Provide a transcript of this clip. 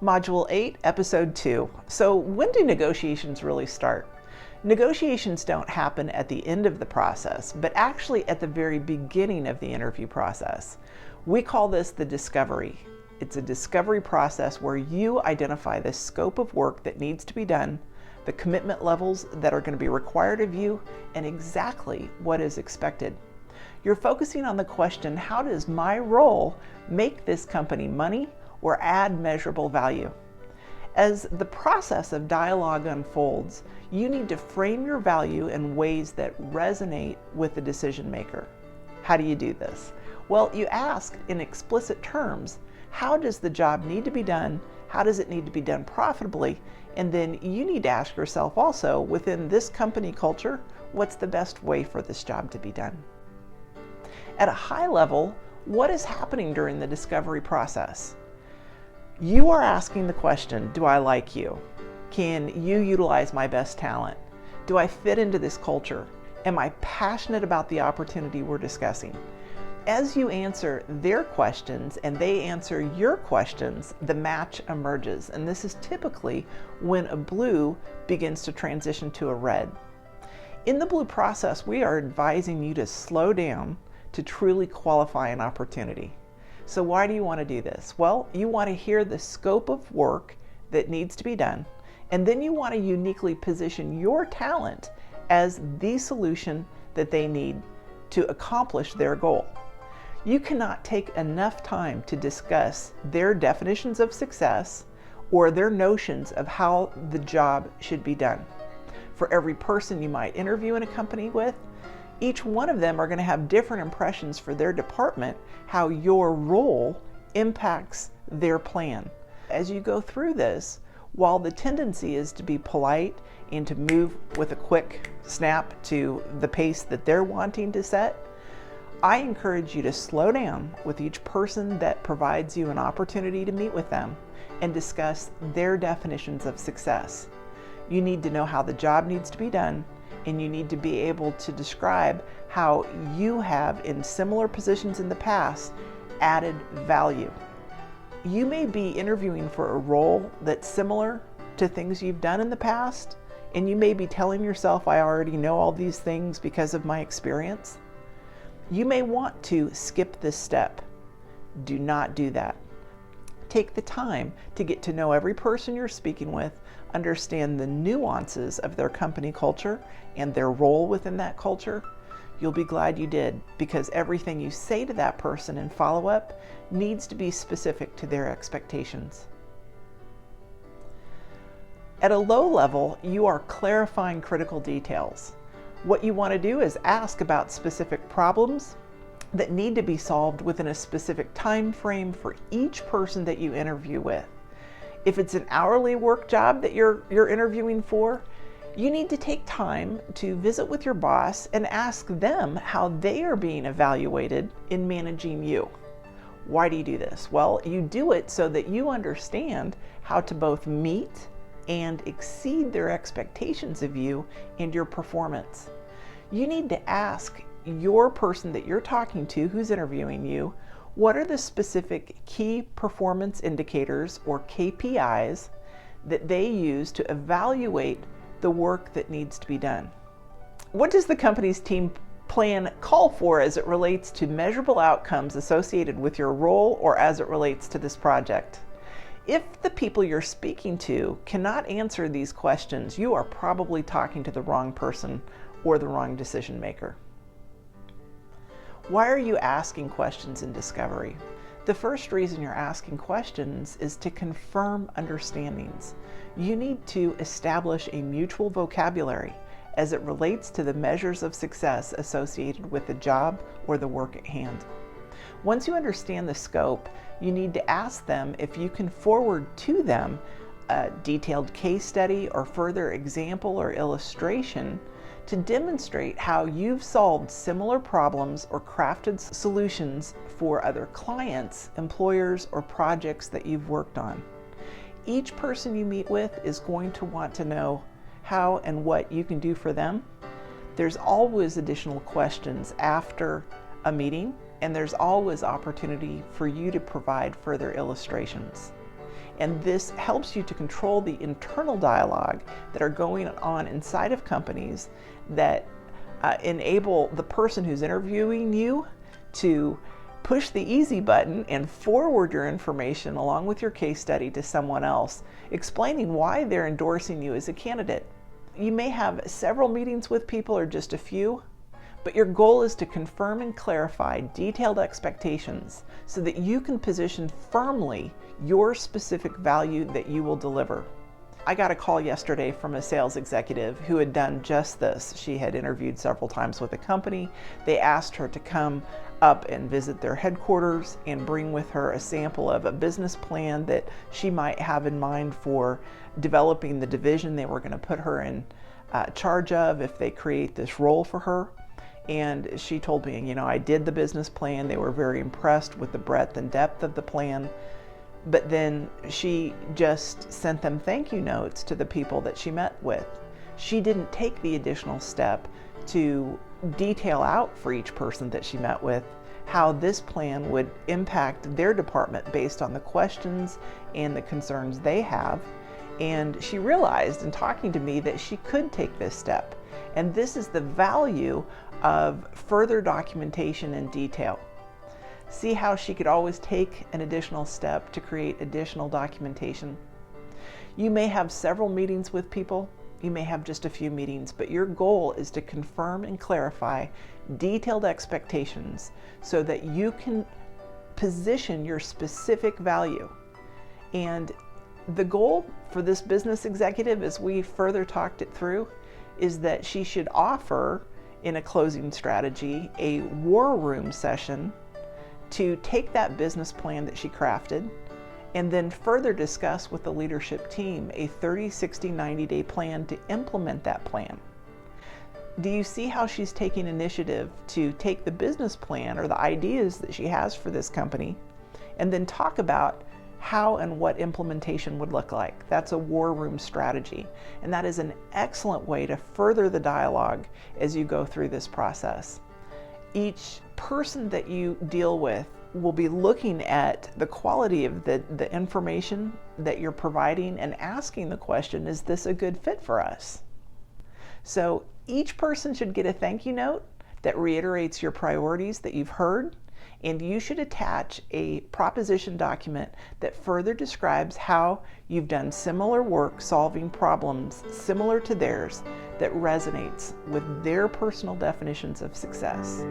Module 8, Episode 2. So when do negotiations really start? Negotiations don't happen at the end of the process, but actually at the very beginning of the interview process. We call this the discovery. It's a discovery process where you identify the scope of work that needs to be done, the commitment levels that are going to be required of you, and exactly what is expected. You're focusing on the question, how does my role make this company money or add measurable value? As the process of dialogue unfolds, you need to frame your value in ways that resonate with the decision maker. How do you do this? Well, you ask in explicit terms, how does the job need to be done? How does it need to be done profitably? And then you need to ask yourself also, within this company culture, what's the best way for this job to be done? At a high level, what is happening during the discovery process? You are asking the question, do I like you? Can you utilize my best talent? Do I fit into this culture? Am I passionate about the opportunity we're discussing? As you answer their questions and they answer your questions, the match emerges. And this is typically when a blue begins to transition to a red. In the blue process, we are advising you to slow down to truly qualify an opportunity. So why do you want to do this? Well, you want to hear the scope of work that needs to be done, and then you want to uniquely position your talent as the solution that they need to accomplish their goal. You cannot take enough time to discuss their definitions of success or their notions of how the job should be done. For every person you might interview in a company with, each one of them are going to have different impressions for their department, how your role impacts their plan. As you go through this, while the tendency is to be polite and to move with a quick snap to the pace that they're wanting to set, I encourage you to slow down with each person that provides you an opportunity to meet with them and discuss their definitions of success. You need to know how the job needs to be done, and you need to be able to describe how you have, in similar positions in the past, added value. You may be interviewing for a role that's similar to things you've done in the past, and you may be telling yourself, I already know all these things because of my experience. You may want to skip this step. Do not do that. Take the time to get to know every person you're speaking with, understand the nuances of their company culture and their role within that culture. You'll be glad you did, because everything you say to that person in follow-up needs to be specific to their expectations. At a low level, you are clarifying critical details. What you want to do is ask about specific problems that need to be solved within a specific time frame for each person that you interview with. If it's an hourly work job that you're interviewing for, you need to take time to visit with your boss and ask them how they are being evaluated in managing you. Why do you do this? Well, you do it so that you understand how to both meet and exceed their expectations of you and your performance. You need to ask your person that you're talking to, who's interviewing you, what are the specific key performance indicators or KPIs that they use to evaluate the work that needs to be done? What does the company's team plan call for as it relates to measurable outcomes associated with your role or as it relates to this project? If the people you're speaking to cannot answer these questions, you are probably talking to the wrong person or the wrong decision maker. Why are you asking questions in discovery? The first reason you're asking questions is to confirm understandings. You need to establish a mutual vocabulary as it relates to the measures of success associated with the job or the work at hand. Once you understand the scope, you need to ask them if you can forward to them a detailed case study or further example or illustration to demonstrate how you've solved similar problems or crafted solutions for other clients, employers, or projects that you've worked on. Each person you meet with is going to want to know how and what you can do for them. There's always additional questions after a meeting, and there's always opportunity for you to provide further illustrations. And this helps you to control the internal dialogue that are going on inside of companies that enable the person who's interviewing you to push the easy button and forward your information along with your case study to someone else, explaining why they're endorsing you as a candidate. You may have several meetings with people or just a few, but your goal is to confirm and clarify detailed expectations so that you can position firmly your specific value that you will deliver. I got a call yesterday from a sales executive who had done just this. She had interviewed several times with a company. They asked her to come up and visit their headquarters and bring with her a sample of a business plan that she might have in mind for developing the division they were going to put her in charge of if they create this role for her. And she told me, I did the business plan. They were very impressed with the breadth and depth of the plan. But then she just sent them thank you notes to the people that she met with. She didn't take the additional step to detail out for each person that she met with how this plan would impact their department based on the questions and the concerns they have. And she realized in talking to me that she could take this step. And this is the value of further documentation and detail. See how she could always take an additional step to create additional documentation. You may have several meetings with people. You may have just a few meetings, but your goal is to confirm and clarify detailed expectations so that you can position your specific value. And the goal for this business executive, as we further talked it through, is that she should offer in a closing strategy a war room session to take that business plan that she crafted and then further discuss with the leadership team a 30, 60, 90-day plan to implement that plan. Do you see how she's taking initiative to take the business plan or the ideas that she has for this company and then talk about how and what implementation would look like? That's a war room strategy. And that is an excellent way to further the dialogue as you go through this process. Each person that you deal with will be looking at the quality of the information that you're providing and asking the question, is this a good fit for us? So each person should get a thank you note that reiterates your priorities that you've heard, and you should attach a proposition document that further describes how you've done similar work solving problems similar to theirs that resonates with their personal definitions of success.